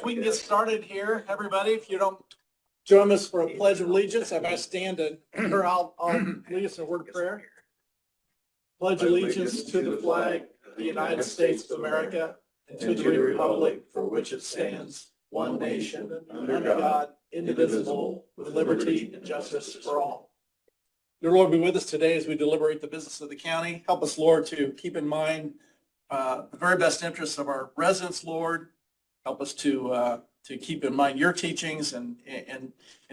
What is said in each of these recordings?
we can get started here, everybody. If you don't join us for a pledge of allegiance, if I stand or I'll lead us in a word of prayer. Pledge allegiance to the flag of the United States of America and to the republic for which it stands, one nation, under God, indivisible, with liberty and justice for all. Dear Lord, be with us today as we deliberate the business of the county. Help us, Lord, to keep in mind the very best interests of our residents, Lord. Help us to keep in mind your teachings and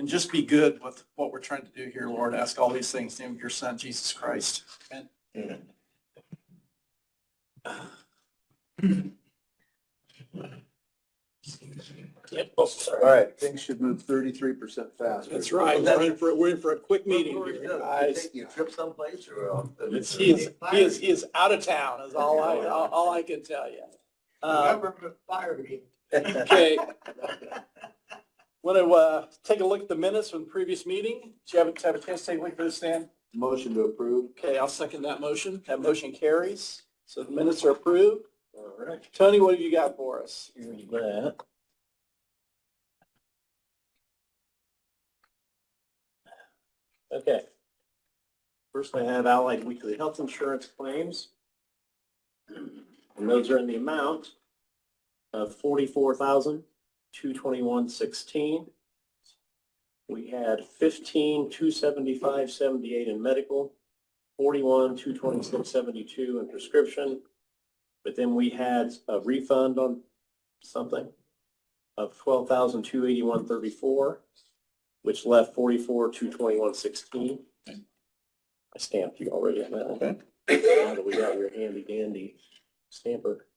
just be good with what we're trying to do here, Lord. Ask all these things in the name of your Son, Jesus Christ. Amen. Amen. Yep. Oh, sorry. All right, things should move 33% faster. That's right. We're in for a quick meeting here, guys. You trip someplace or? He is out of town is all I can tell you. Fire me. Okay. Want to take a look at the minutes from the previous meeting? Did you have a chance to take a look at this, Stan? Motion to approve. Okay, I'll second that motion. That motion carries. So the minutes are approved. All right. Tony, what have you got for us? Here's that. Okay. First, I have Allied Weekly Health Insurance claims. And those are in the amount of $44,221.16. We had $15,275.78 in medical, $41,226.72 in prescription. But then we had a refund on something of $12,281.34, which left $44,221.16. I stamped you already on that. Okay. Now that we got your handy dandy stamper.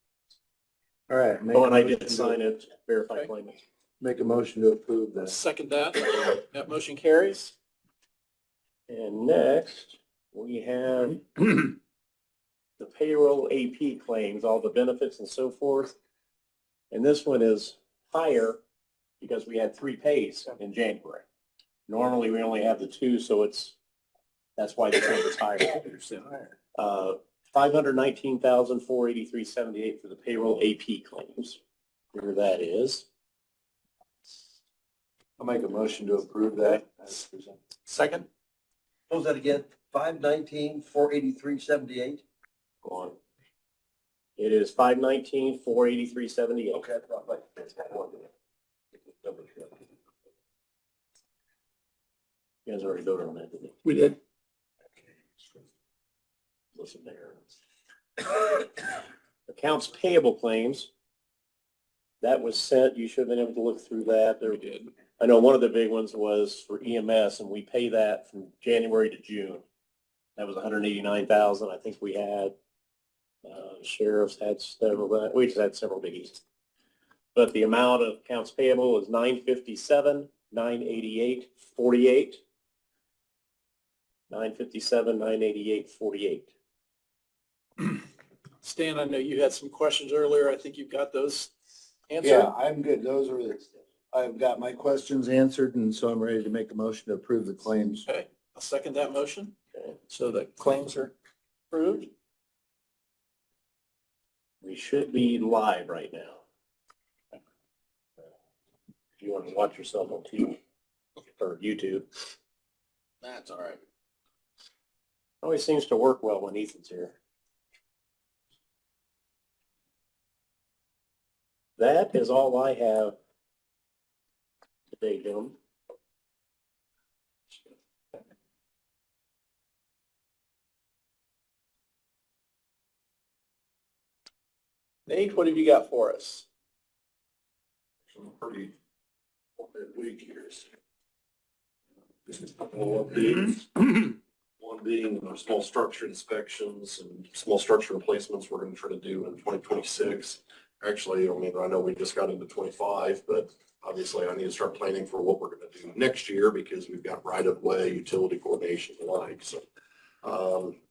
All right. Oh, and I did sign it, verify Okay. claimant. Make a motion to approve this. Second that. That motion carries. And next, we have the payroll AP claims, all the benefits and so forth. And this one is higher because we had 3 pays in January. Normally, we only have the 2, so that's why the number's higher. $519,483.78 for the payroll AP claims. Here that is. I'll make a motion to approve that. as presented. Second. What was that again? 519,483.78? Go on. It is $519,483.78. Okay, I thought like that's got one. You guys already voted on that, didn't you? We did. Listen there. Accounts payable claims. That was sent. You should have been able to look through that. We did. I know one of the big ones was for EMS, and we pay that from January to June. That was $189,000. I think we had, sheriffs had several, we just had several biggies. But the amount of accounts payable is $957,988.48. $957,988.48. Stan, I know you had some questions earlier. I think you've got those answered. Yeah, I'm good. Those are I've got my questions answered, and so I'm ready to make a motion to approve the claims. Okay, I'll second that motion. Okay. So the claims are approved. We should be live right now. If you want to watch yourself on TV or YouTube. That's all right. Always seems to work well when Ethan's here. That is all I have today, gentlemen. Nate, what have you got for us? Some pretty weak years. Just a couple of updates. One being our small structure inspections and small structure replacements we're going to try to do in 2026. Actually, I mean, I know we just got into 25, but obviously I need to start planning for what we're going to do next year because we've got right-of-way, utility coordination and the like. So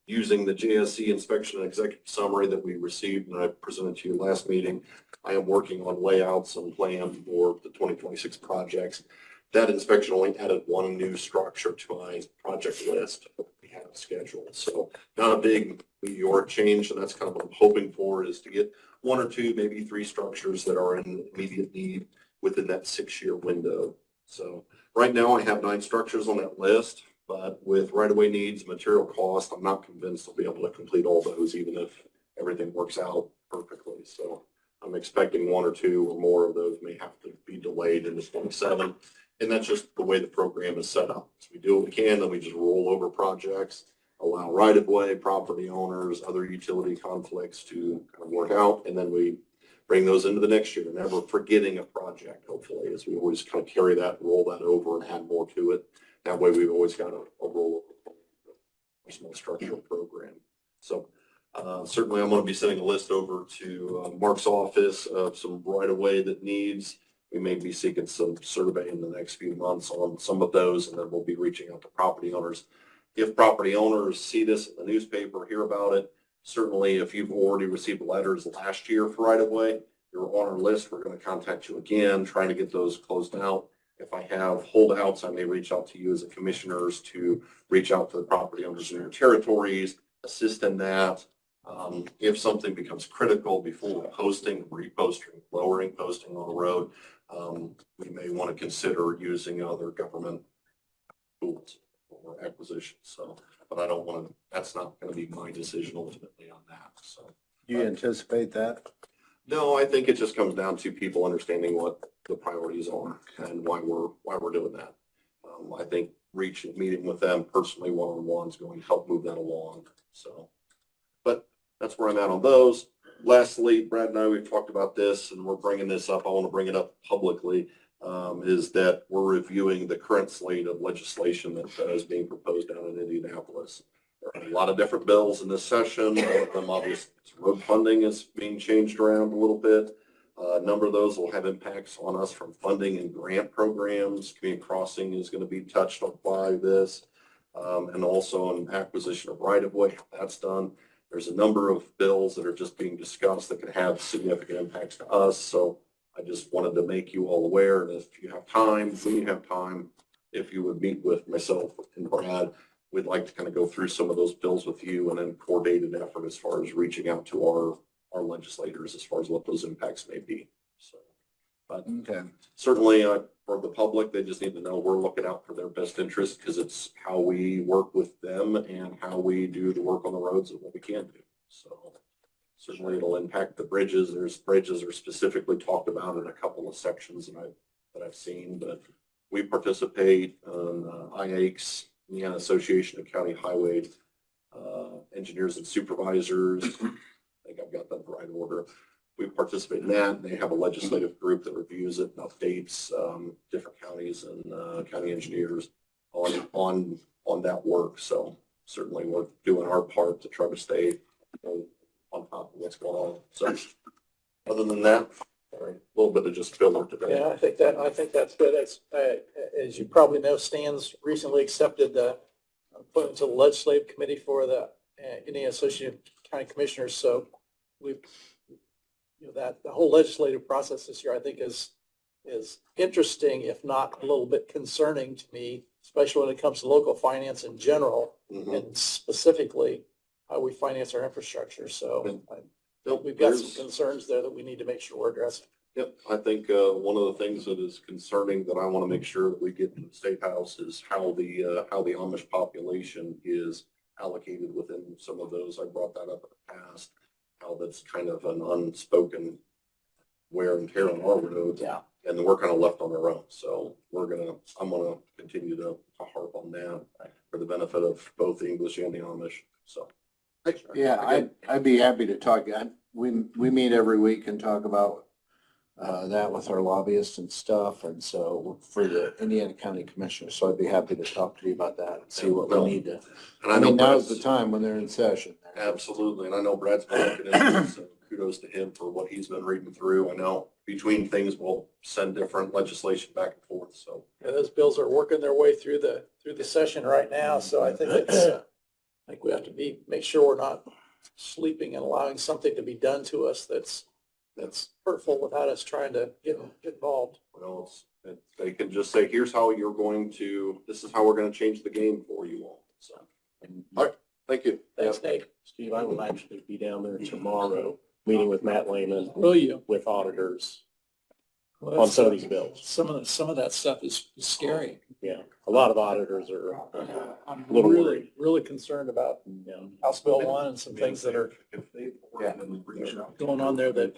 using the JSC inspection and executive summary that we received and I presented to you last meeting, I am working on layouts and plan for the 2026 projects. That inspection only added one new structure to my project list we have scheduled. So not a big meteoric change, and that's kind of what I'm hoping for is to get one or two, maybe three structures that are in immediate need within that 6-year window. So right now I have 9 structures on that list, but with right-of-way needs, material cost, I'm not convinced I'll be able to complete all those, even if everything works out perfectly. So I'm expecting 1 or 2 or more of those may have to be delayed into 27. And that's just the way the program is set up. So we do what we can, then we just roll over projects, allow right-of-way, property owners, other utility conflicts to kind of work out, and then we bring those into the next year, never forgetting a project, hopefully, as we always kind of carry that, roll that over and add more to it. That way we've always got a roll over a small structural program. So certainly I'm going to be sending a list over to Mark's office of some right-of-way that needs. We may be seeking some survey in the next few months on some of those, and then we'll be reaching out to property owners. If property owners see this in the newspaper, hear about it, certainly if you've already received letters last year for right-of-way, you're on our list. We're going to contact you again, trying to get those closed out. If I have holdouts, I may reach out to you as a commissioners to reach out to the property owners in your territories, assist in that. If something becomes critical before posting, reposting, lowering posting on the road, we may want to consider using other government tools for acquisition. So, but I don't want to, that's not going to be my decision ultimately on that. So, Do you anticipate that? no, I think it just comes down to people understanding what the priorities are and why we're doing that. I think meeting with them personally one-on-one is going to help move that along. So, but that's where I'm at on those. Lastly, Brad and I, we've talked about this and we're bringing this up. I want to bring it up publicly, is that we're reviewing the current slate of legislation that is being proposed down in Indianapolis. There are a lot of different bills in this session. One of them, obviously, road funding is being changed around a little bit. A number of those will have impacts on us from funding and grant programs. Community crossing is going to be touched on by this, and also an acquisition of right-of-way. That's done. There's a number of bills that are just being discussed that could have significant impacts to us. So I just wanted to make you all aware, and if you have time, when you have time, if you would meet with myself and Brad, we'd like to kind of go through some of those bills with you and then coordinate an effort as far as reaching out to our legislators as far as what those impacts may be. So, but Okay. certainly for the public, they just need to know we're looking out for their best interest because it's how we work with them and how we do the work on the roads and what we can do. So certainly it'll impact the bridges. There's bridges are specifically talked about in a couple of sections that I've seen, but we participate on IACS, Indiana Association of County Highway Engineers and Supervisors. I think I've got that in the right order. We participate in that. They have a legislative group that reviews it and updates different counties and county engineers on that work. So certainly we're doing our part to try to stay on top of what's going on. So other than that, sorry, a little bit of just filler today. Yeah, I think that's good. As you probably know, Stan's recently accepted the appointment to the legislative committee for the Indiana Association of County Commissioners. So we've, that the whole legislative process this year, I think is interesting, if not a little bit concerning to me, especially when it comes to local finance in general, and specifically how we finance our infrastructure. So we've got some concerns there that we need to make sure we're addressing. Yep, I think one of the things that is concerning that I want to make sure that we get in the State House is how the Amish population is allocated within some of those. I brought that up in the past, how that's kind of an unspoken wear and tear on our roads. Yeah. And we're kind of left on our own. So I'm gonna continue to harp on that for the benefit of both the English and the Amish. So. Yeah, I'd be happy to talk. We meet every week and talk about that with our lobbyists and stuff. And so for the Indiana County Commissioners, so I'd be happy to talk to you about that and see what we need to. And I mean, now's Brad's- the time when they're in session. Absolutely, and I know Brad's been looking into it, so kudos to him for what he's been reading through. I know between things, we'll send different legislation back and forth, so. Yeah, those bills are working their way through the session right now. So I think I think we have to make sure we're not sleeping and allowing something to be done to us that's hurtful without us trying to get involved. Well, they can just say, here's how this is how we're gonna change the game for you all, so. All right, thank you. Thanks, Nate. Steve, I will actually be down there tomorrow, meeting with Matt Lehman, Will you? with auditors. on some of these bills. Some of that stuff is scary. Yeah, a lot of auditors are, I'm Little really, worried. really concerned about House Bill 1 and some things that are going on there that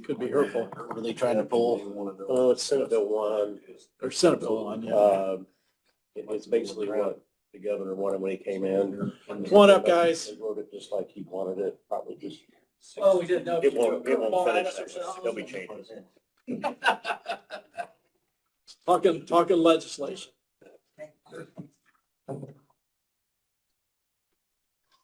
could be hurtful. What are they trying to pull? oh, it's Senate Bill 1. Or Senate Bill 1, yeah. It's basically what the governor wanted when he came in. Come on up, guys. They wrote it just like he wanted it, probably just. Oh, we didn't know. It won't finish, there'll be changes. Talking legislation.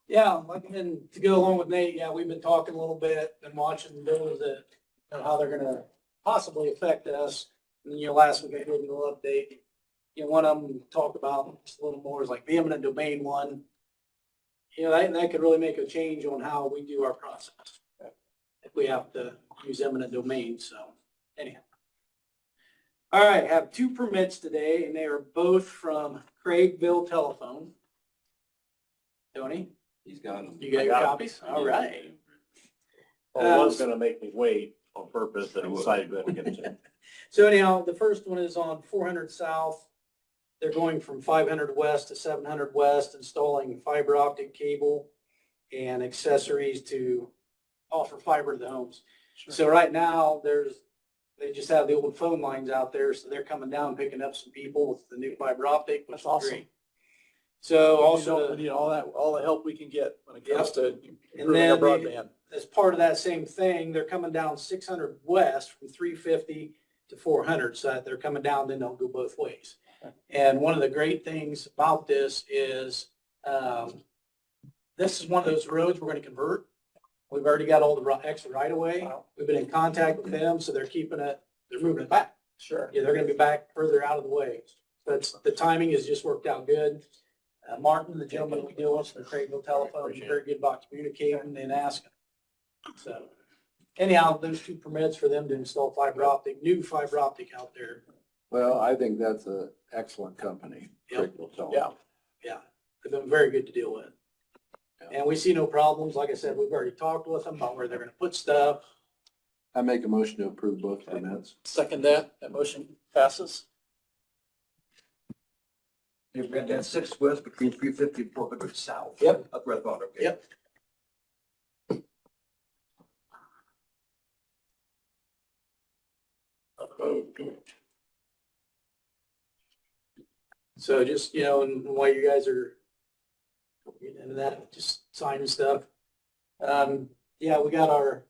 Yeah, and to go along with Nate, yeah, we've been talking a little bit and watching bills that, how they're gonna possibly affect us. And, last week I gave you a little update. One of them talked about just a little more is like the eminent domain one. That could really make a change on how we do our process. If we have to use eminent domain, so anyhow. All right, have 2 permits today, and they are both from Craigville Telephone. Tony, He's got them. you got your copies? All right. Well, it was gonna make me wait on purpose, but I decided to get it to. So anyhow, the first one is on 400 South. They're going from 500 West to 700 West, installing fiber optic cable and accessories to offer fiber to the homes. So right now, they just have the old phone lines out there, so they're coming down, picking up some people with the new fiber optic, which is That's awesome. great. So We also, need all the help we can get when it comes to and improving our then broadband. as part of that same thing, they're coming down 600 West from 350 to 400, so that they're coming down, then they'll go both ways. And one of the great things about this is, this is one of those roads we're going to convert. We've already got all the extra right of way. We've been in contact with them, so they're moving it back. Sure. Yeah, they're going to be back further out of the way. But the timing has just worked out good. Martin, the gentleman we deal with for Craigville Telephone, is very good about communicating and asking. So anyhow, those 2 permits for them to install new fiber optic out there. Well, I think that's an excellent company. Yep. Yeah. Yeah, they've been very good to deal with. And we see no problems. Like I said, we've already talked with them about where they're going to put stuff. I make a motion to approve both permits. Second that motion passes. You've got that 6 West between 350 and 400 South. Yep. Up where I thought, okay. Yep. So just, and while you guys are getting into that, just signing stuff. Yeah, we got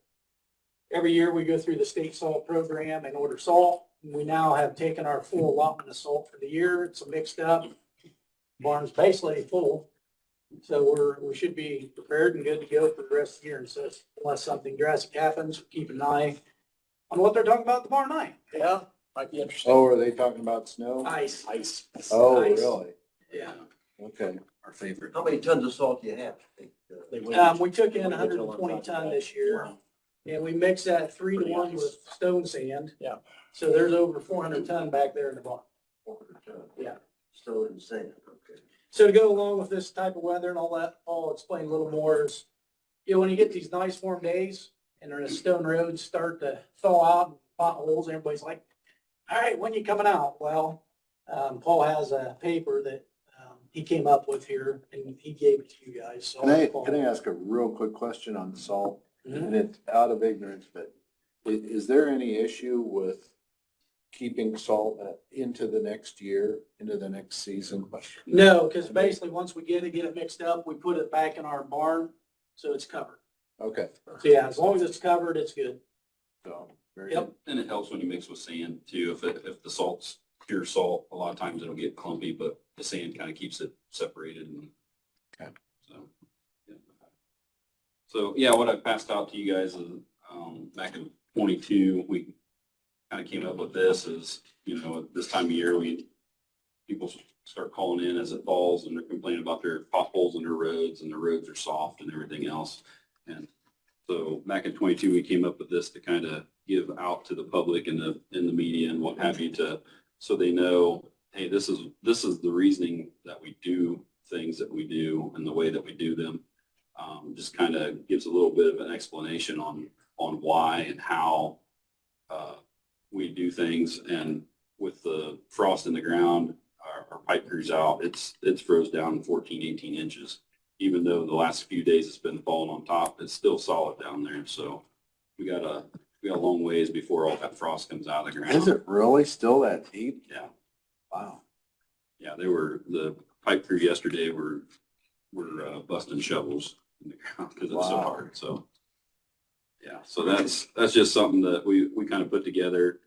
every year we go through the state salt program and order salt. We now have taken our full allotment of salt for the year. It's mixed up. Barn's basically full. So we should be prepared and good to go for the rest of the year. And so unless something drastic happens, keep an eye on what they're talking about tomorrow night. Yeah, might be interesting. Oh, are they talking about snow? Ice. Ice. Oh, Ice. really? Yeah. Okay. Our favorite. How many tons of salt do you have? We took in 120 ton this year, and we mixed that 3-to-1 with stone sand. Yeah. So there's over 400 ton back there in the barn. 400 tons. Yeah. Still insane, okay. So to go along with this type of weather and all that, I'll explain a little more is, when you get these nice warm days and the stone roads start to thaw out and potholes, everybody's like, all right, when you coming out? Well, Paul has a paper that he came up with here and he gave it to you guys. So Can I ask a real quick question on the salt? Mhm. And it's out of ignorance, but is there any issue with keeping salt into the next year, into the next season? No, because basically once we get it mixed up, we put it back in our barn, so it's covered. Okay. So yeah, as long as it's covered, it's good. So, very Yep. good. And it helps when you mix with sand too. If the salt's pure salt, a lot of times it'll get clumpy, but the sand kind of keeps it separated and. Okay. So, yeah. So, yeah, what I passed out to you guys is, back in 22, we kind of came up with this is, this time of year, people start calling in as it falls and they're complaining about their potholes in their roads and the roads are soft and everything else. And so back in 22, we came up with this to kind of give out to the public and in the media and what have you so they know, hey, this is the reasoning that we do things that we do and the way that we do them. Just kind of gives a little bit of an explanation on why and how we do things, and with the frost in the ground, our pipe crew's out, it's froze down 14, 18 inches. Even though the last few days it's been falling on top, it's still solid down there. So we got a long ways before all that frost comes out of the ground. Is it really still that deep? Yeah. Wow. Yeah, the pipe crew yesterday were busting shovels in the ground because it's so Wow. hard. So, yeah, so that's just something that we kind of put together.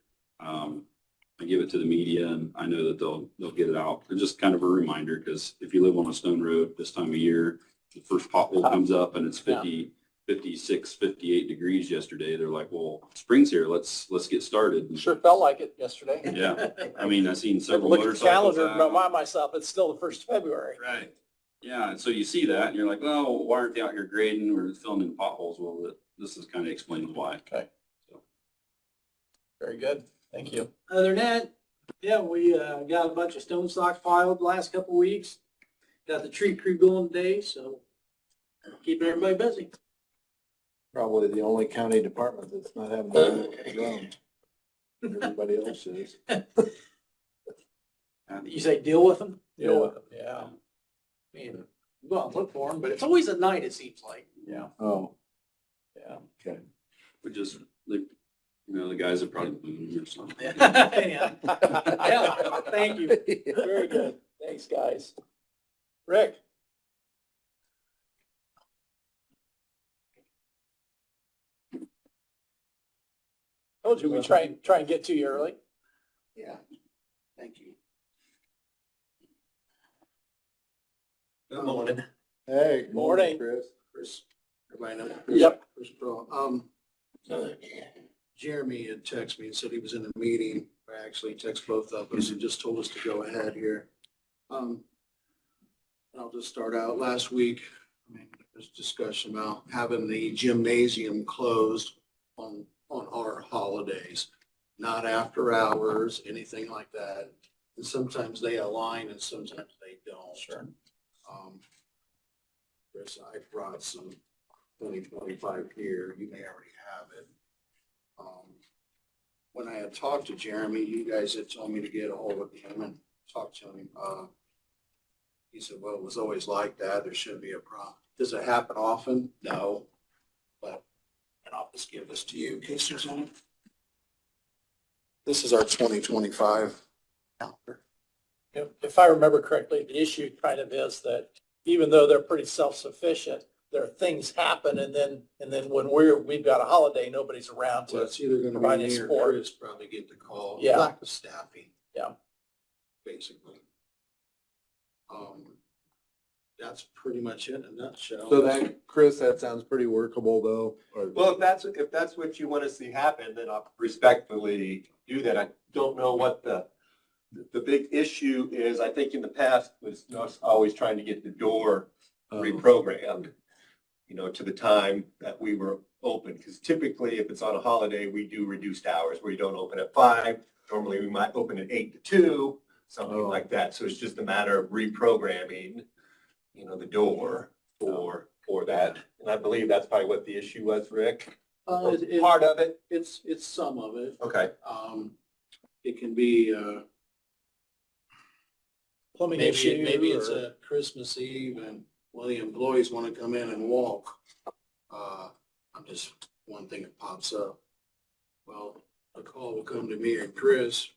I give it to the media, and I know that they'll get it out. It's just kind of a reminder, because if you live on a stone road this time of year, the first pothole comes up and it's 50, 56, 58 degrees yesterday. They're like, well, spring's here. Let's get started. Sure felt like it yesterday. Yeah. I mean, I've seen several Look at the motorcycles calendar and out. remind myself, it's still the 1st of February. Right. Yeah, and so you see that, and you're like, well, why aren't they out here grading or filling in potholes? Well, this is kind of explaining why. Okay. So. Very good. Thank you. Other than that, yeah, we got a bunch of stone stock piled the last couple of weeks. Got the tree crew going today, so keeping everybody busy. Probably the only county department that's not having to drum. Everybody else is. You say deal with them? Deal with them. Yeah. I mean, go out and look for them, but it's always at night, it seems like. Yeah. Oh, Yeah. okay. We just, the guys are probably moving or something. Yeah. Yeah, thank you. Very good. Thanks, guys. Rick? Told you we try and get to you early. Yeah. Thank you. Good morning. Hey. Morning. Chris. Chris, everybody know? Yep. Chris Pearl. Jeremy had texted me and said he was in a meeting. I actually texted both of us and just told us to go ahead here. I'll just start out. Last week, there's discussion about having the gymnasium closed on our holidays, not after hours, anything like that. And sometimes they align and sometimes they don't. Sure. Chris, I brought some 2025 here. You may already have it. When I had talked to Jeremy, you guys had told me to get a hold of him and talk to him. He said, well, it was always like that. There shouldn't be a problem. Does it happen often? No. But, and I'll just give this to you in case there's one. This is our 2025 calendar. If I remember correctly, the issue kind of is that even though they're pretty self-sufficient, there are things happen, and then when we've got a holiday, nobody's around Well, to. it's either going to provide be a me or support. Chris probably get the call. Yeah. Lack of staffing. Yeah. Basically. That's pretty much it in a nutshell. So that, Chris, that sounds pretty workable though. or- Well, if that's what you want to see happen, then I'll respectfully do that. I don't know what the big issue is. I think in the past was us always trying to get the door reprogrammed, to the time that we were open. Because typically, if it's on a holiday, we do reduced hours where you don't open at 5. Normally, we might open at 8 to 2, something like that. So it's just a matter of reprogramming, the door for that. And I believe that's probably what the issue was, Rick. Part of it. It's some of it. Okay. It can be, Plumbing maybe issue. it's or- a Christmas Eve and one of the employees want to come in and walk. I'm just, one thing that pops up. Well, a call will come to me and Chris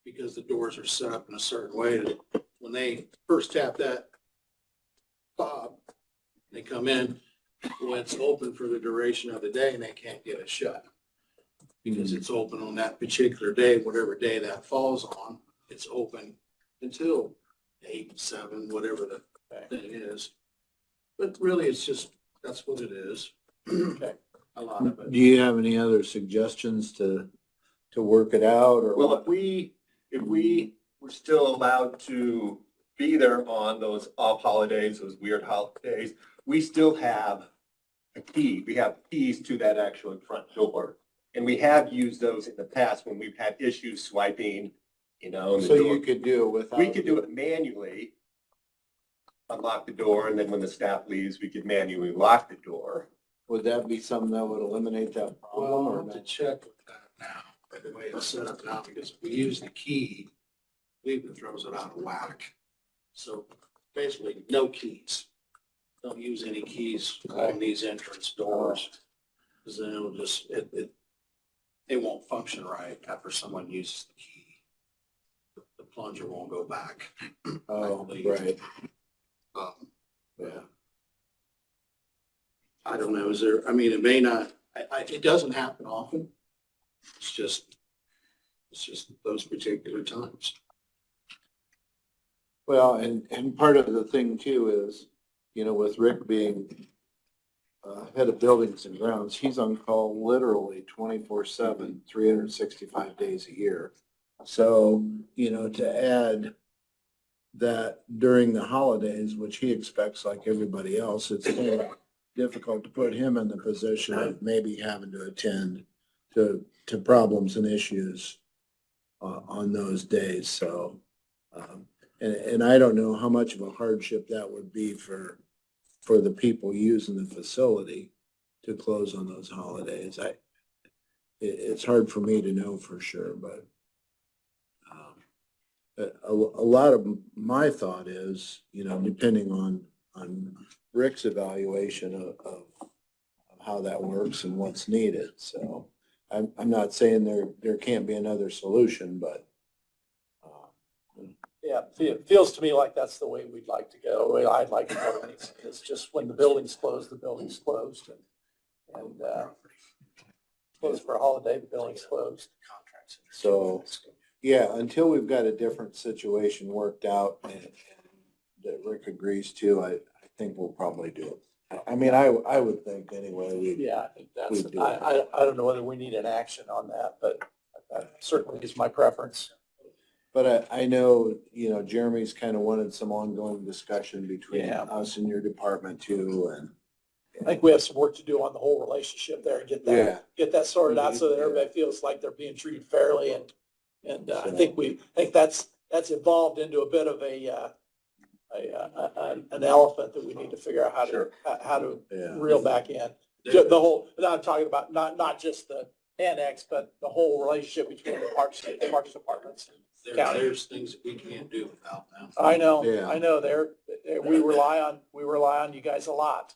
because the doors are set up in a certain way that when they first tap that fob, they come in, well, it's open for the duration of the day and they can't get it shut. Because it's open on that particular day, whatever day that falls on, it's open until 8, 7, whatever the thing is. But really, it's just, that's what it is. Okay. A lot of it. Do you have any other suggestions to work it out or? Well, what? if we were still allowed to be there on those off holidays, those weird holidays, we still have a key. We have keys to that actual front door. And we have used those in the past when we've had issues swiping, and the So door. you could do it without. We could do it manually, unlock the door, and then when the staff leaves, we could manually lock the door. Would that be something that would eliminate that problem Well, or I'll have to not? check with that now. the way it's set up now, because if we use the key, it throws it out of whack. So basically, no keys. Don't use any keys on these entrance doors, because then it'll just, it won't function right after someone uses the key. The plunger won't go back. Oh, believe. right, Um, yeah. I don't know, is there, I mean, it may not, it doesn't happen often. It's just those particular times. Well, and part of the thing too is, you know, with Rick being head of buildings and grounds, he's on call literally 24/7, 365 days a year. So, you know, to add that during the holidays, which he expects like everybody else, it's kind of difficult to put him in the position of maybe having to attend to problems and issues on those days. So, and I don't know how much of a hardship that would be for the people using the facility to close on those holidays. It's hard for me to know for sure, but a lot of my thought is, you know, depending on Rick's evaluation of how that works and what's needed. So I'm not saying there can't be another solution, but Yeah, it feels to me like that's the way we'd like to go. Way I'd like to go. It's just when the building's closed, the building's closed, and closed for a holiday, the building's closed. so, yeah, until we've got a different situation worked out and that Rick agrees to, I think we'll probably do it. I mean, I would think anyway, Yeah, I think that's, we do. I don't know whether we need an action on that, but that certainly is my preference. but I know, you know, Jeremy's kind of wanted some ongoing discussion between Yeah. us and your department too, and. I think we have some work to do on the whole relationship there and Yeah. get that sorted out so that everybody feels like they're being treated fairly and I think that's evolved into a bit of an elephant that we need to figure out how to Yeah. reel back in. The whole, I'm talking about not just the annex, but the whole relationship between the parks departments. There's things that we can't do without them. I know, Yeah. we rely on you guys a lot.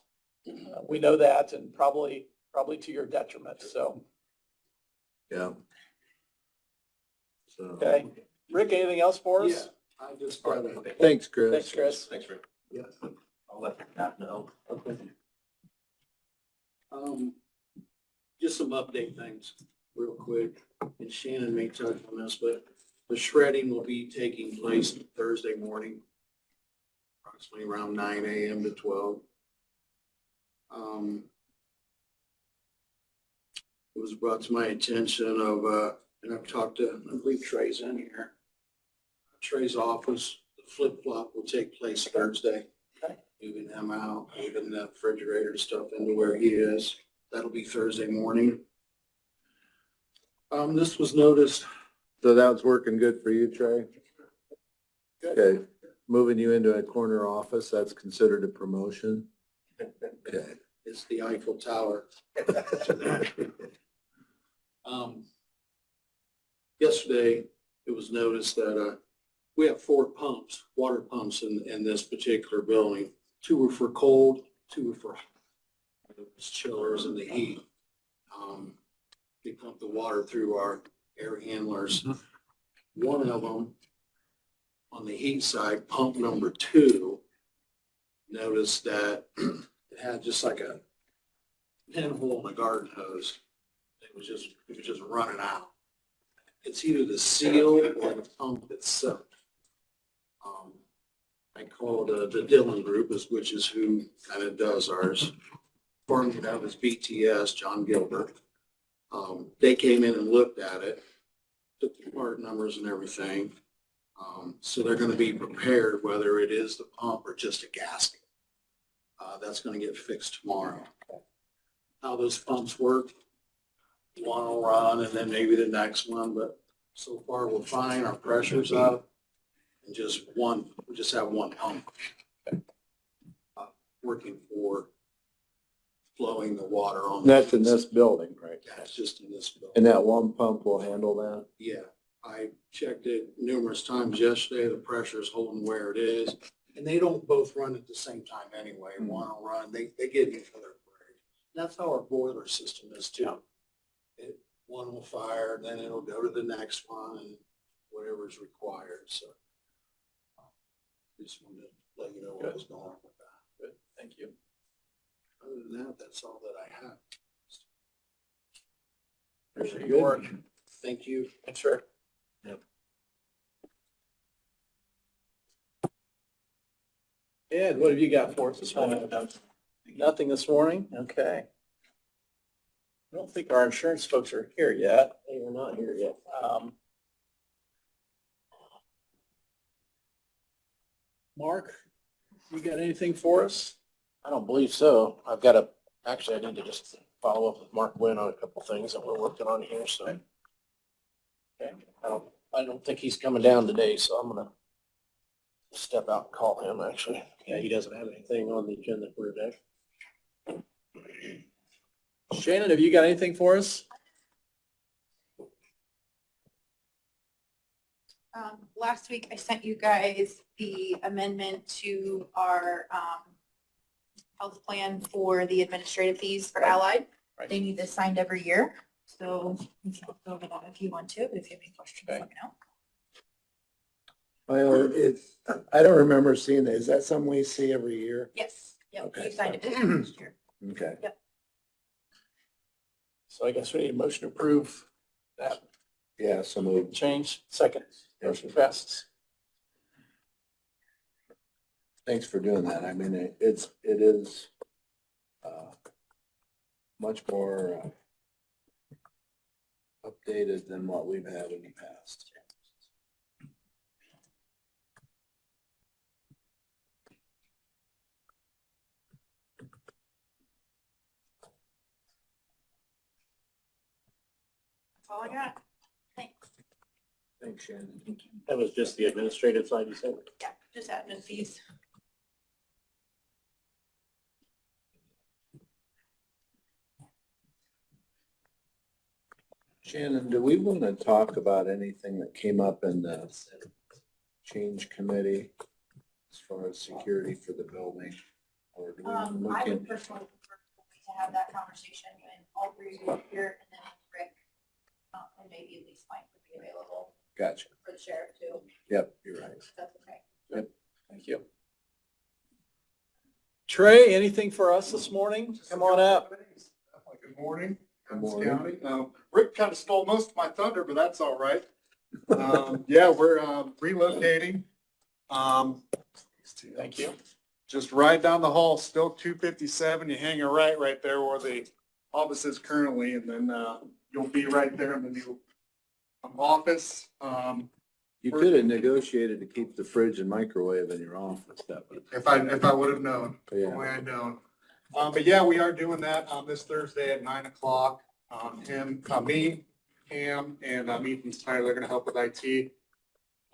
We know that and probably to your detriment, so, Yeah. So. okay. Rick, anything else for us? I just got Thanks, Chris. Thanks, Chris. Thanks, Rick. Yes. I'll let Pat know. Just some update things real quick. And Shannon may touch on this, but the shredding will be taking place Thursday morning, approximately around 9 a.m. to 12. It was brought to my attention of, and I've talked to, I believe Trey's in here. Trey's office, the flip flop will take place Thursday. Okay. Moving them out, moving the refrigerator and stuff into where he is. That'll be Thursday morning. This was noticed. So that was working good for you, Trey? Okay, moving you into a corner office, that's considered a promotion? Okay. It's the Eiffel Tower. Yesterday, it was noticed that, we have 4 pumps, water pumps in this particular building. 2 were for cold, 2 were for chillers and the heat. We pump the water through our air handlers. One of them, on the heat side, pump number 2, noticed that it had just like a pinhole in a garden hose. It was just running out. It's either the seal or the pump itself. I called the Dillon Group, which is who kind of does ours. Formerly that was BTS, John Gilbert. They came in and looked at it, took the part numbers and everything. So they're going to be prepared whether it is the pump or just a gasket. That's going to get fixed tomorrow. How those pumps work, one will run and then maybe the next one, but so far we're fine. Our pressure's up. And we just have one pump working for flowing the water on. That's in this building, right? That's just in this building. And that one pump will handle that? Yeah, I checked it numerous times yesterday. The pressure's holding where it is. And they don't both run at the same time anyway. One will run, they give each other a break. That's how our boiler system is too. One will fire, then it'll go to the next one and whatever's required, so. Just wanted to let you know what was going on with that. Good, thank you. Other than that, that's all that I have. Appreciate your work. Thank you. Thanks, sir. Ed, what have you got for us this morning? Nothing this morning? Okay. I don't think our insurance folks are here yet. They are not here yet. Mark, you got anything for us? I don't believe so. Actually, I need to just follow up with Mark Wynn on a couple things that we're working on here, so. Okay. I don't think he's coming down today, so I'm gonna step out and call him, actually. Yeah, he doesn't have anything on the agenda for today. Shannon, have you got anything for us? Last week I sent you guys the amendment to our health plan for the administrative fees for Allied. Right. They need this signed every year, so you can look over that if you want to, but if you have any questions, Okay. let me know. Well, I don't remember seeing that. Is that something we see every year? Yes, yep, Okay. you signed it this last year. Okay. So I guess we need a motion to approve that Yeah, so moved. change. Second, motion passes. Thanks for doing that. I mean, it is much more updated than what we've had in the past. That's all I got. Thanks. Thanks, Shannon. That was just the administrative side, you said? Yeah, just admin fees. Shannon, do we want to talk about anything that came up in the change committee as far as security for the building? Or do we I look would in? personally prefer to have that conversation when all three are here and then Rick, and maybe at least Mike would be available Gotcha. for the sheriff too. Yep, you're right. If that's okay. Thank you. Trey, anything for us this morning? Come on up. Good morning. Good morning. County. Rick kind of stole most of my thunder, but that's all right. Yeah, we're relocating. Thank you. Just right down the hall, still 257. You hang a right there where the office is currently, and then you'll be right there in the new office. You could have negotiated to keep the fridge and microwave in your office, that would. If I would have known. Yeah. Only I don't. But yeah, we are doing that this Thursday at 9 o'clock. Me, Cam, and Ethan Tyler are going to help with IT.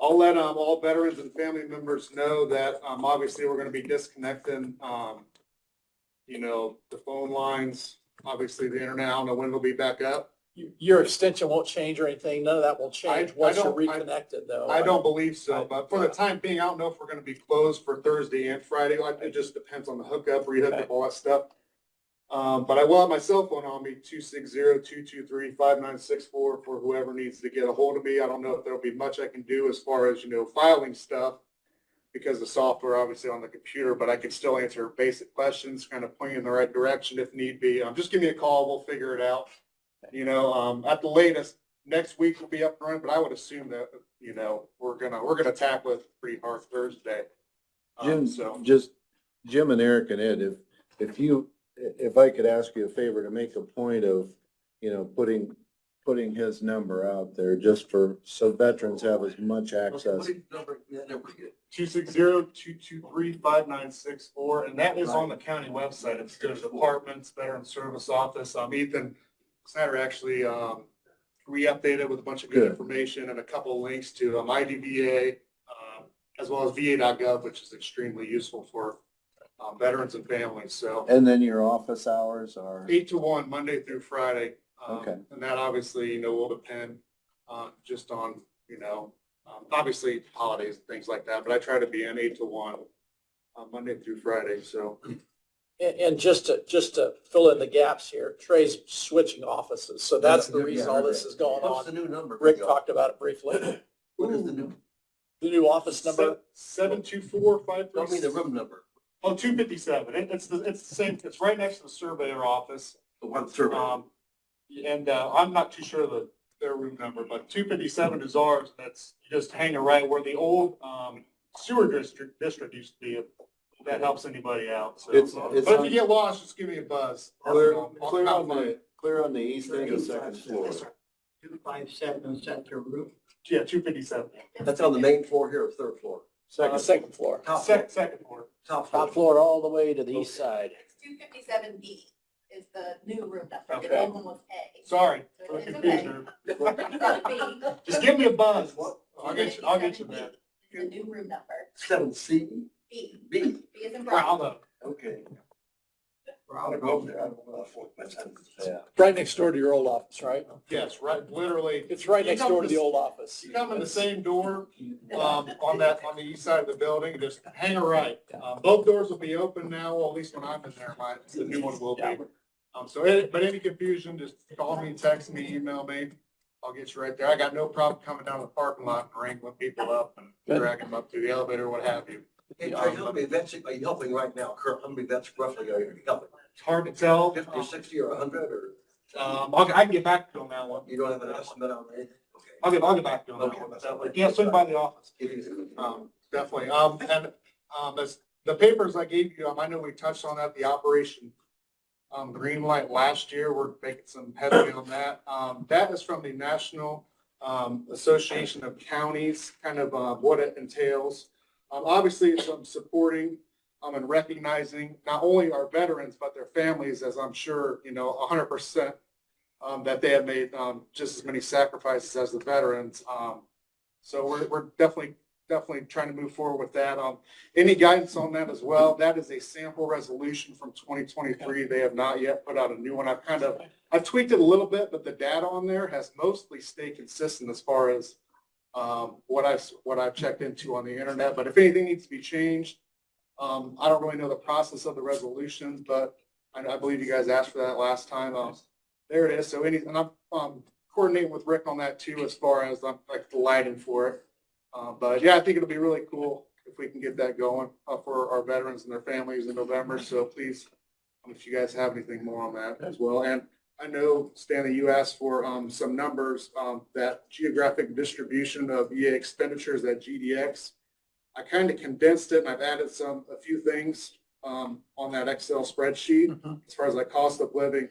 I'll let all veterans and family members know that obviously we're going to be disconnecting, the phone lines, obviously the internet. I don't know when it'll be back up. Your extension won't change or anything. None of that will change I once you're don't- reconnected though. I don't believe so, but for the time being, I don't know if we're going to be closed for Thursday and Friday. It just depends on the hookup, re-hook up, all that stuff. But I will have my cell phone on me, 260-223-5964 for whoever needs to get a hold of me. I don't know if there'll be much I can do as far as, filing stuff because the software obviously on the computer, but I can still answer basic questions, kind of point you in the right direction if need be. Just give me a call. We'll figure it out. At the latest, next week we'll be up and running, but I would assume that, we're gonna tackle it pretty hard Thursday. Jim, So just Jim and Eric and Ed, if I could ask you a favor to make a point of, putting his number out there just so veterans have as much access. 260-223-5964, and that is on the county website. It's the department's veteran service office. Ethan Snyder actually re-updated with a bunch of good Good. information and a couple of links to IDVA, as well as VA.gov, which is extremely useful for veterans and families. So And then your office hours are, 8 to 1, Monday through Friday. Okay. And that obviously, will depend just on, obviously holidays and things like that. But I try to be in 8 to 1 Monday through Friday. So And just to fill in the gaps here, Trey's switching offices, so that's the reason all this is going What's the on. new number? Rick talked about it briefly. What is the new? The new office number, 724-536. Tell me the room number, Oh, 257. It's the same. It's right next to the surveyor office. the one survey. And I'm not too sure their room number, but 257 is ours. That's just hanging right where the old sewer district used to be. If that helps anybody out. So, It's but if you get lost, just give me a buzz. clear, I'll clear come on find the, you. clear on the east end of second floor. 257 Center Roof. Yeah, 257. That's on the main floor here or third floor? Second floor. Second floor. Top floor all the way to the east side. It's 257B is the new room number. Okay. The old one was A. Sorry So for the it's confusion. 257B. Just give me a buzz. I'll get you there. The new room number, 7C, B. B. B is in Bravo. Bravo. Okay. I'll go over there. I don't know if Yeah. Right next door to your old office, right? Yes, right. Literally. It's right next door to the old office. You come in the same door, on the east side of the building, just hang a right. Both doors will be open now, well, at least when I'm in there, the new one will be. But any confusion, just call me, text me, email me. I'll get you right there. I got no problem coming down the parking lot and wrangling people up and dragging them up to the elevator, what have you. Hey, Trey, how many vets are you helping right now? Kurt, how many vets roughly are you helping? It's hard to tell. 50, 60, or 100, or I can get back to you on that one. you don't have an estimate on anything? Okay. I'll get back to you on that one. But yeah, swing by the office. It Definitely. As the papers I gave you, I know we touched on that, the Operation Green Light last year. We're making some headway on that. That is from the National Association of Counties, kind of what it entails. Obviously, it's supporting and recognizing not only our veterans, but their families, as I'm sure, 100% that they have made just as many sacrifices as the veterans. So we're definitely trying to move forward with that. Any guidance on that as well? That is a sample resolution from 2023. They have not yet put out a new one. I've tweaked it a little bit, but the data on there has mostly stayed consistent as far as what I've checked into on the internet. But if anything needs to be changed, I don't really know the process of the resolutions, but I believe you guys asked for that last time. There it is. So and I'm coordinating with Rick on that too, as far as like the lighting for it. But yeah, I think it'll be really cool if we can get that going for our veterans and their families in November. So please, if you guys have anything more on that as well. And I know, Stanley, you asked for some numbers, that geographic distribution of EA expenditures at GDX. I kind of condensed it and I've added a few things on that Excel spreadsheet as far as like cost of living.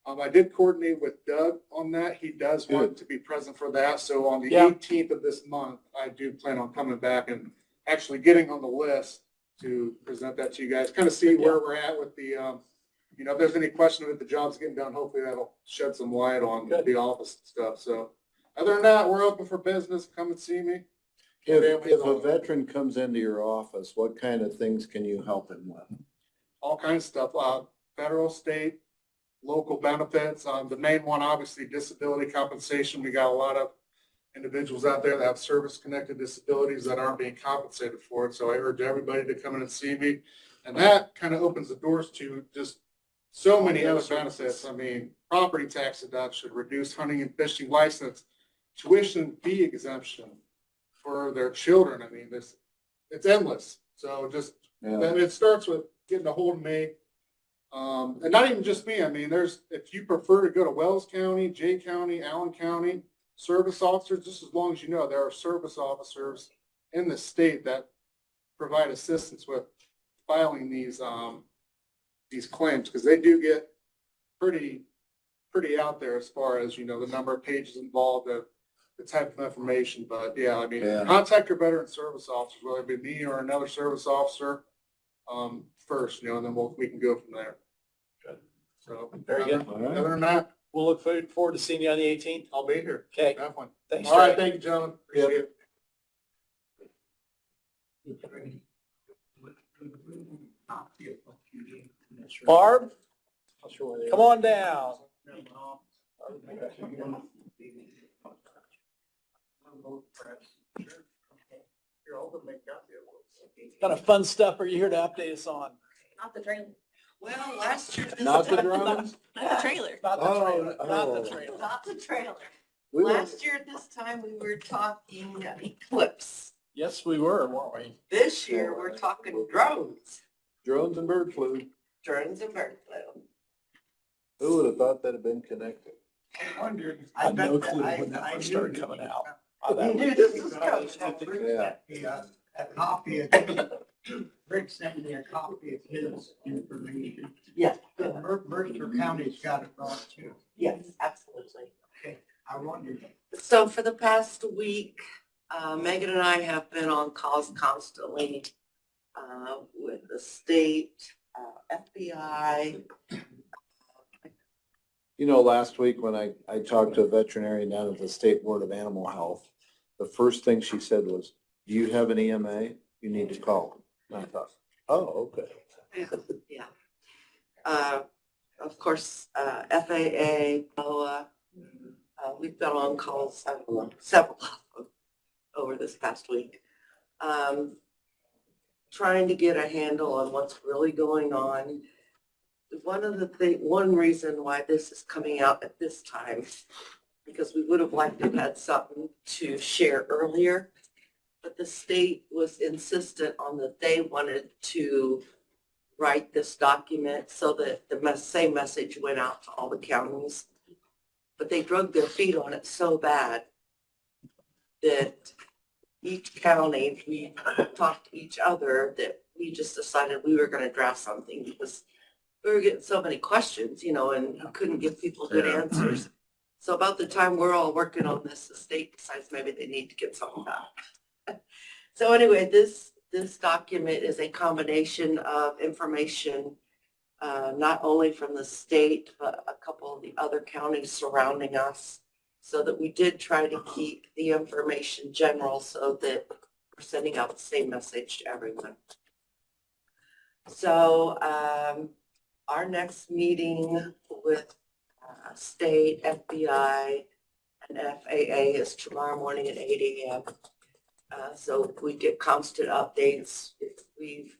I did coordinate with Doug on that. He does want to be present for that. So on the 18th of this month, I do plan on coming back and actually getting on the list to present that to you guys, kind of see where we're at with the, if there's any question of the job's getting done, hopefully that'll shed some light on the office and stuff. So other than that, we're open for business. Come and see me. If a veteran comes into your office, what kind of things can you help him with? All kinds of stuff, federal, state, local benefits. The main one, obviously, disability compensation. We got a lot of individuals out there that have service-connected disabilities that aren't being compensated for it. So I urge everybody to come in and see me. And that kind of opens the doors to just so many other benefits. I mean, property tax deduction, reduced hunting and fishing license, tuition fee exemption for their children. I mean, it's endless. So then it starts with getting a hold of me. And not even just me. I mean, if you prefer to go to Wells County, Jay County, Allen County, service officers, just as long as you know, there are service officers in the state that provide assistance with filing these claims, because they do get pretty out there as far as, the number of pages involved, the type of information. But yeah, I mean, contact your veteran service officers, whether it be me or another service officer, first, and then we can go from there. Good. So Very good. Other than that, We'll look forward to seeing you on the 18th. I'll be here. Okay. Definitely. Thanks. All right. Trey. Thank you, gentlemen. Appreciate it. Barb, come on down. What kind of fun stuff are you here to update us on? Not the trailer. Well, last year. Not the drones? Not the trailer. Not the trailer, Oh, not the oh. trailer. Not the trailer. We were- Last year at this time, we were talking eclipse. Yes, we were, weren't we? This year, we're talking drones, Drones and bird flu. drones and bird flu. Who would have thought that'd have been connected? I had no clue when that first started coming out. how that You was- knew this was coming. Yeah. A copy of, Rick sent me a copy of his information. Yes, Mercer County's got it wrong too. yes, absolutely. I wondered. So for the past week, Megan and I have been on calls constantly with the state, FBI. You know, last week when I talked to a veterinarian down at the State Board of Animal Health, the first thing she said was, do you have an EMA? You need to call. And I thought, oh, okay. Yeah. Of course, FAA, NOAA, we've been on calls, several of them over this past week. Trying to get a handle on what's really going on. One reason why this is coming out at this time, because we would have liked to have had something to share earlier, but the state was insistent on that they wanted to write this document so that the same message went out to all the counties. But they drug their feet on it so bad that each county, we talked to each other, that we just decided we were going to draft something because we were getting so many questions, and couldn't give people good answers. So about the time we're all working on this, the state decides maybe they need to get something done. So anyway, this document is a combination of information, not only from the state, but a couple of the other counties surrounding us, so that we did try to keep the information general so that we're sending out the same message to everyone. So our next meeting with state, FBI, and FAA is tomorrow morning at 8 a.m. So we get constant updates. If we've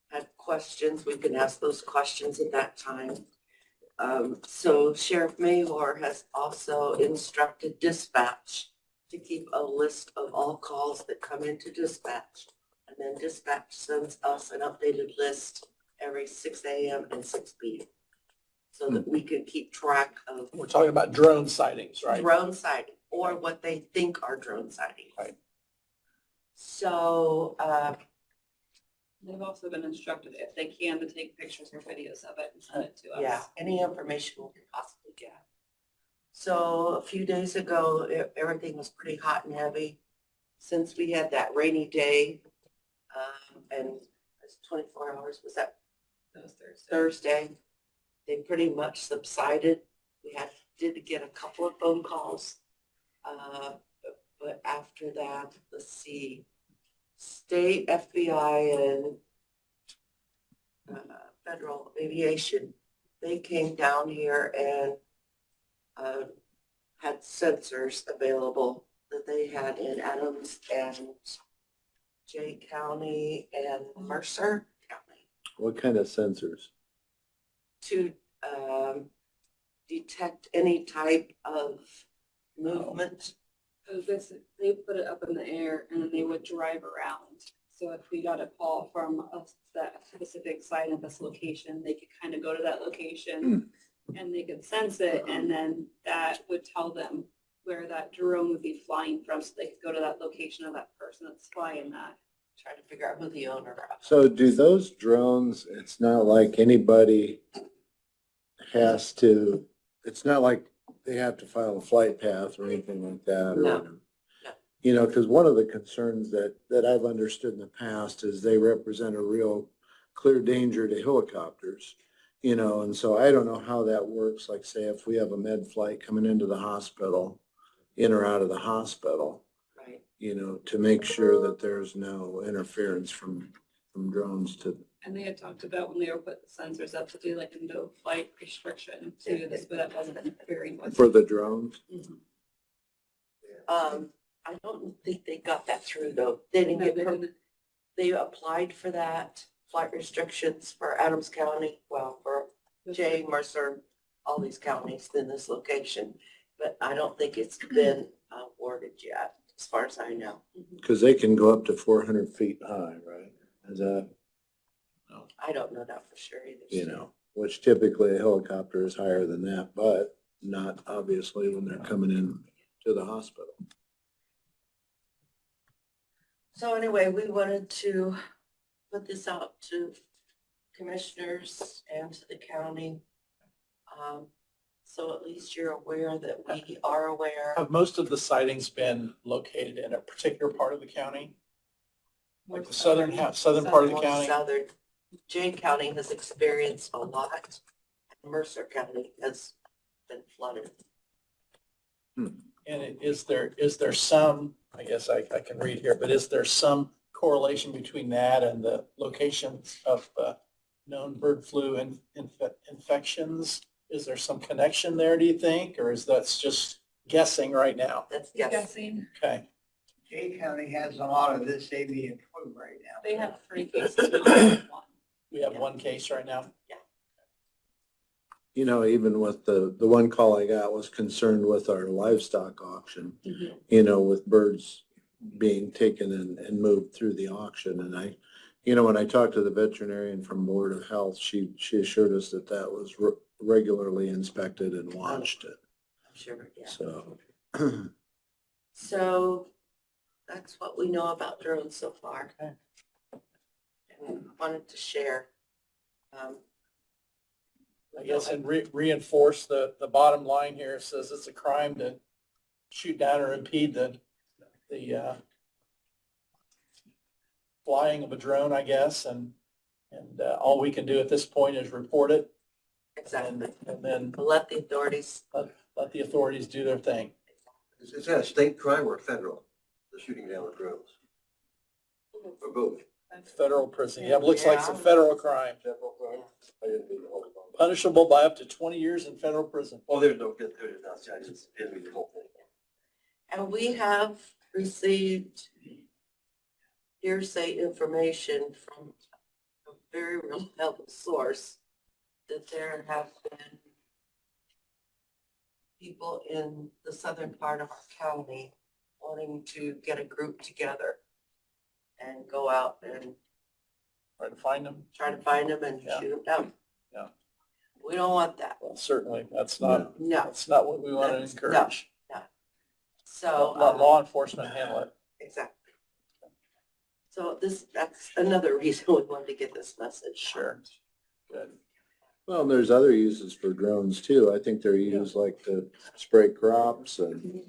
had questions, we can ask those questions at that time. So Sheriff Mayhor has also instructed dispatch to keep a list of all calls that come into dispatch. And then dispatch sends us an updated list every 6 a.m. and 6 p.m. so that we can keep track of We're talking about drone sightings, right? drone sighting or what they think are drone sightings. Right. So, They've also been instructed, if they can, to take pictures or videos of it and send it to us. yeah, any information we can possibly get. So a few days ago, everything was pretty hot and heavy. Since we had that rainy day, and it's 24 hours, was that That was Thursday. Thursday? They pretty much subsided. We did get a couple of phone calls. But after that, let's see, state, FBI, and federal aviation, they came down here and had sensors available that they had in Adams and Jay County and Mercer County What kind of sensors? to detect any type of movement. So they put it up in the air and then they would drive around. So if we got a call from that specific site at this location, they could kind of go to that location and they could sense it, and then that would tell them where that drone would be flying from, so they could go to that location of that person that's flying that. Trying to figure out who the owner of. So do those drones, it's not like anybody has to, it's not like they have to file a flight path or anything like that? No. Or, you know, because one of the concerns that I've understood in the past is they represent a real clear danger to helicopters, you know, and so I don't know how that works. Like, say, if we have a med flight coming into the hospital, in or out of the hospital, Right. you know, to make sure that there's no interference from from drones to, And they had talked about when they were putting sensors up to do like a no flight restriction to this, but that wasn't very much. for the drones? I don't think they got that through though. They didn't No, get, they didn't. they applied for that, flight restrictions for Adams County, well, for Jay, Mercer, all these counties in this location. But I don't think it's been awarded yet, as far as I know. Because they can go up to 400 feet high, right? Is that, I don't know that for sure either. you know, which typically a helicopter is higher than that, but not obviously when they're coming in to the hospital. So anyway, we wanted to put this out to commissioners and to the county. So at least you're aware that we are aware. Have most of the sightings been located in a particular part of the county? Like the southern half, southern part of the More county? Southern, Jay County has experienced a lot. Mercer County has been flooded. And is there some, I guess I can read here, but is there some correlation between that and the locations of known bird flu infections? Is there some connection there, do you think, or is that just guessing right now? That's Guessing. Okay. Jay County has a lot of this avian flu right now. They have 3 cases. We only have 1. We have one case right now. You know, even with the one call I got was concerned with our livestock auction, you know, with birds being taken and moved through the auction. And I, you know, when I talked to the veterinarian from Board of Health, she assured us that that was regularly inspected and watched it. I'm sure, yeah. So, So that's what we know about drones so far. Okay. And wanted to share. I guess and reinforce the bottom line here. It says it's a crime to shoot down or impede the flying of a drone, I guess, and all we can do at this point is report it Exactly. and then Let the authorities, let the authorities do their thing. Is that a state crime or federal, the shooting down of drones? Or both? Federal prison. Yeah, it looks like it's a federal crime, Federal crime? I didn't mean the whole thing. punishable by up to 20 years in federal prison. Oh, there's no good, there is not, I just didn't mean the whole thing. and we have received hearsay information from a very reliable source that there have been people in the southern part of our county wanting to get a group together and go out and Try to find them. try to find them and Yeah. shoot them down. Yeah. We don't want that. Well, certainly, that's not No. what we want to That's- encourage. So. Let law enforcement handle it. Exactly. So that's another reason we wanted to get this message. Sure. Good. well, and there's other uses for drones too. I think they're used like to spray crops and,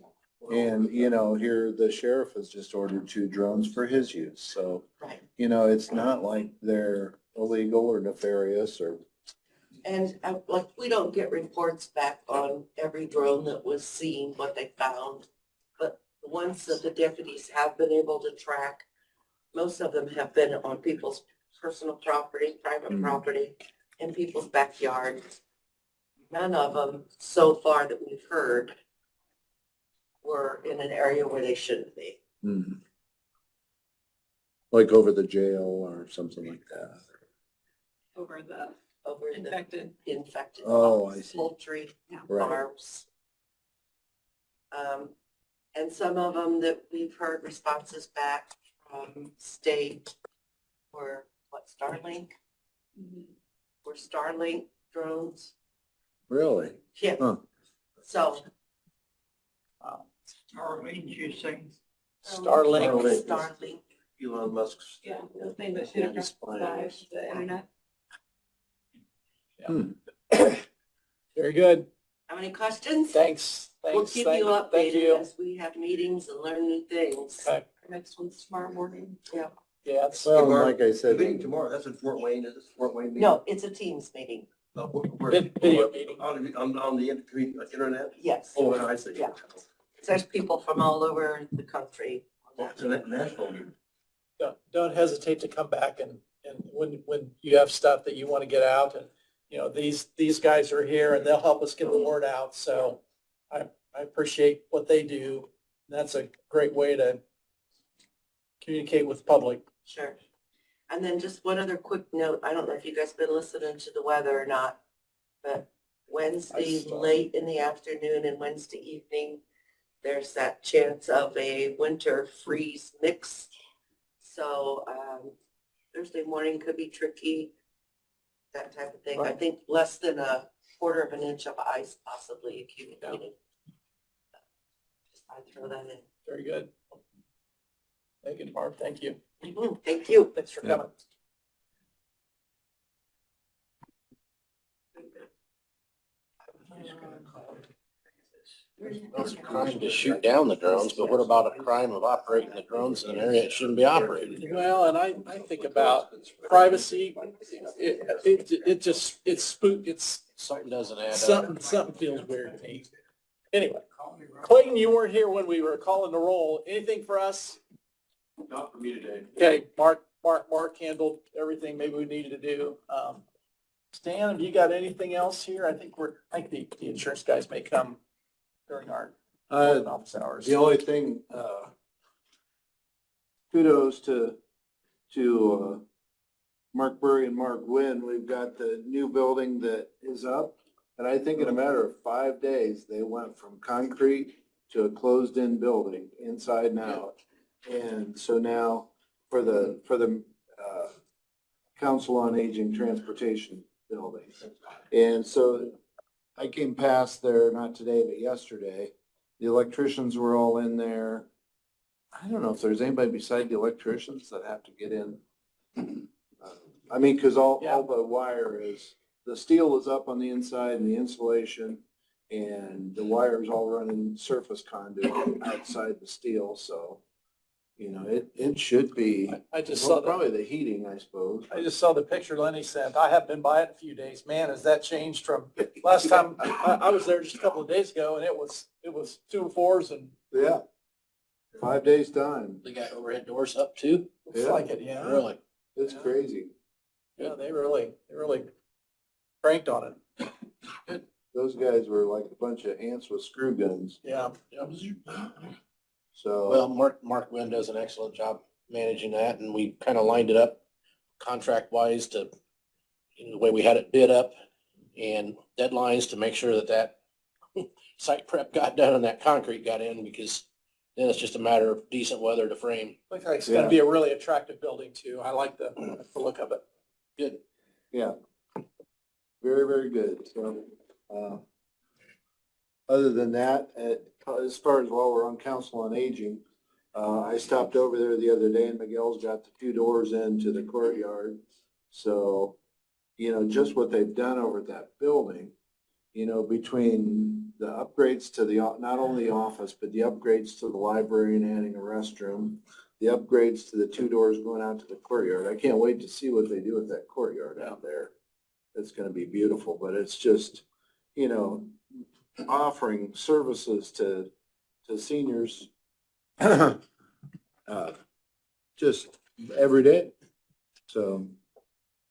you know, here the sheriff has just ordered 2 drones for his use. So, Right. you know, it's not like they're illegal or nefarious or, And like, we don't get reports back on every drone that was seen, what they found. But the ones that the deputies have been able to track, most of them have been on people's personal property, private property, in people's backyards. None of them so far that we've heard were in an area where they shouldn't be. like over the jail or something like that. Over the Over the infected Oh, I see. poultry Right. farms. And some of them that we've heard responses back from state were Starlink? Were Starlink drones? Really? Yeah. Huh. So. Starlink, you say? Starlink. Starlink. Elon Musk's. Yeah, those things that shoot across the sky, the internet. Very good. Have any questions? Thanks. We'll Thanks. keep Thank you thank updated you. as we have meetings and learn new things. Okay. Our next one's tomorrow morning. Yeah. Yeah, it's, Well, Mark, like I The said, meeting tomorrow, that's in Fort Wayne, is it Fort Wayne meeting? No, it's a Teams meeting. video meeting. On the internet? Yes. Oh, I see. Yeah. There's people from all over the country. on that. It's a national meeting. Don't hesitate to come back and and when you have stuff that you want to get out, and, you know, these guys are here and they'll help us get the word out. So I appreciate what they do. That's a great way to communicate with the public. Sure. And then just one other quick note, I don't know if you guys been listening to the weather or not, but Wednesday saw. late in the afternoon and Wednesday evening, there's that chance of a winter freeze mix. So Thursday morning could be tricky, that type of thing. I think less than a quarter of an inch of ice possibly accumulated. Just I'd throw that in. Very good. Thank you, Barb. Thank you. Thank you. Thanks for coming. It's a crime to shoot down the drones, but what about a crime of operating the drones in an area it shouldn't be operated? Well, and I think about privacy. It's Something doesn't add up. something feels weird to me. Anyway, Clayton, you weren't here when we were calling the roll. Anything for us? Not for me today. Okay, Mark handled everything maybe we needed to do. Stan, have you got anything else here? I think the insurance guys may come during our office hours. The only thing, kudos to Mark Burry and Mark Wynn. We've got the new building that is up. And I think in a matter of 5 days, they went from concrete to a closed-in building, inside and out. And so now for the Council on Aging Transportation Building. And so I came past there, not today, but yesterday. The electricians were all in there. I don't know if there's anybody beside the electricians that have to get in. I mean, cause all the wire is, the steel is up on the inside and the insulation, and the wires all running surface conduit outside the steel, so, you know, it should be. I just saw Probably the heating, I suppose. I just saw the picture Lenny sent. I haven't been by it in a few days. Man, has that changed from last time I was there just a couple of days ago, and it was 2 4s and Yeah. 5 days time. They got overhead doors up too? looks Yeah. like it, yeah. Really? It's crazy. Yeah, they really cranked on it. Those guys were like a bunch of ants with screw guns, Yeah. so. Well, Mark Wynn does an excellent job managing that, and we kind of lined it up contract-wise to, in the way we had it bid up, and deadlines to make sure that site prep got done and that concrete got in, because then it's just a matter of decent weather to frame. Looks like it's gonna be a really attractive building too. I like the look of it. Good. Yeah. Very, very good. So, other than that, as far as while we're on Council on Aging, I stopped over there the other day and Miguel's got the 2 doors into the courtyard. So, you know, just what they've done over at that building, you know, between the upgrades to not only the office, but the upgrades to the library and adding a restroom, the upgrades to the 2 doors going out to the courtyard. I can't wait to see what they do with that courtyard out there. It's going to be beautiful, but it's just, you know, offering services to seniors just every day. So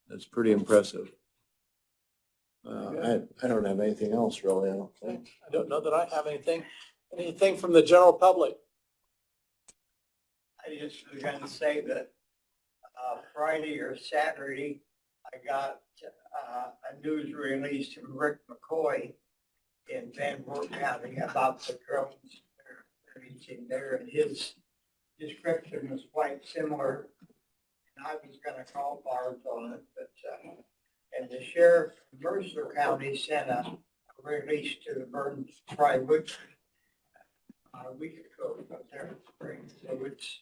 that's pretty impressive. I don't have anything else really, I don't think. I don't know that I have anything from the general public. I just was gonna say that, Friday or Saturday, I got, a news release from Rick McCoy in Van Wert County about the drones they're using there, and his description was quite similar. And I was gonna call Barb on it, but, and the sheriff of Mercer County sent a release to the Burns Tri-Wood a week ago up there in spring, so it's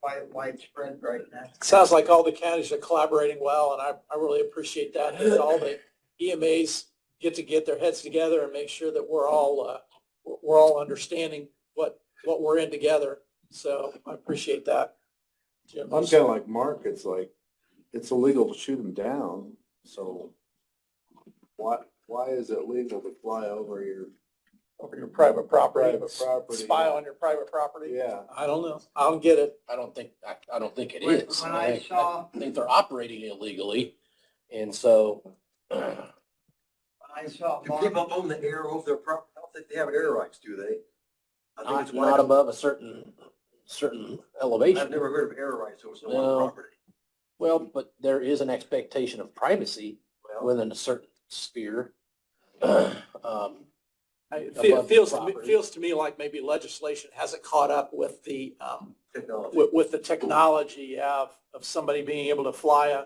quite widespread right now. Sounds like all the counties are collaborating well, and I really appreciate that. As all the EMAs get their heads together and make sure that we're all understanding what we're in together. So I appreciate that. Jim, I'm kind of like Mark, it's like, it's illegal to shoot them down, so why is it legal to fly over your over your private property, Private property. spy on your private property. Yeah. I don't know. I don't get it. I don't think it When- is. when I saw- I think they're operating illegally. And so, I saw. Do people own the air over their property? I don't think they have air rights, do they? I think it's not above a certain elevation. I've never heard of air rights over someone's No. property. Well, but there is an expectation of privacy Well, within a certain sphere. It Above the property. feels to me like maybe legislation hasn't caught up with the, technology. with the technology of somebody being able to fly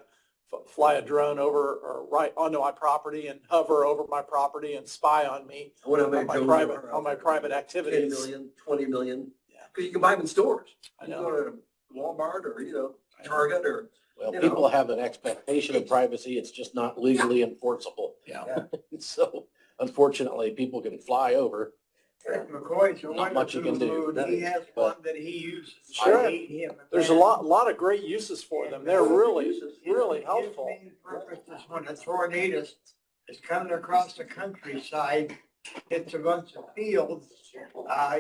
a drone over or right onto my property and hover over my property and spy on me I wonder how many on my drones private, there are on out my there. private 10 activities. million, 20 million. Yeah. Because you can buy them in stores. I You know. go to Walmart or, Target or, Well, You people know. have an expectation of privacy. It's just not legally enforceable. Yeah. So unfortunately, people can fly over. McCoy's a Not much you can do. wonderful dude. He has But- one that he uses. Sure. I hate him. There's a lot of great uses for them. They're really, really His helpful. main purpose is when a tornado is coming across the countryside, hits a bunch of fields,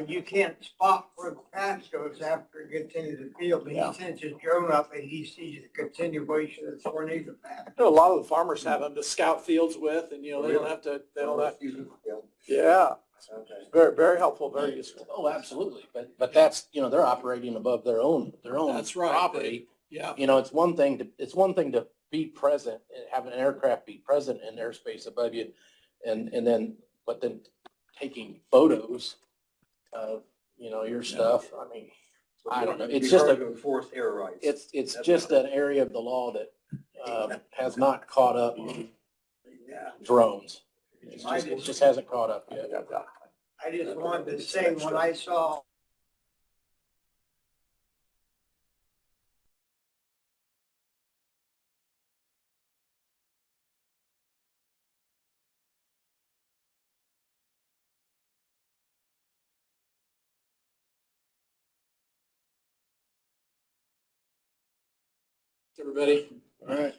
you can't spot where the path goes after it gets into the field. He Yeah. sends his drone up and he sees the continuation of the tornado path. A lot of the farmers have them to scout fields with, and they don't have to, yeah, very, very helpful, very useful. Oh, absolutely. But that's, they're operating above their own That's right. property. Yeah. It's one thing to be present and have an aircraft be present in airspace above you but then taking photos of, your stuff. I mean, I don't know. It's just hard to enforce air rights. it's just an area of the law that has not caught up drones. It just hasn't caught up yet. I just wanted to say, when I saw Everybody. All right.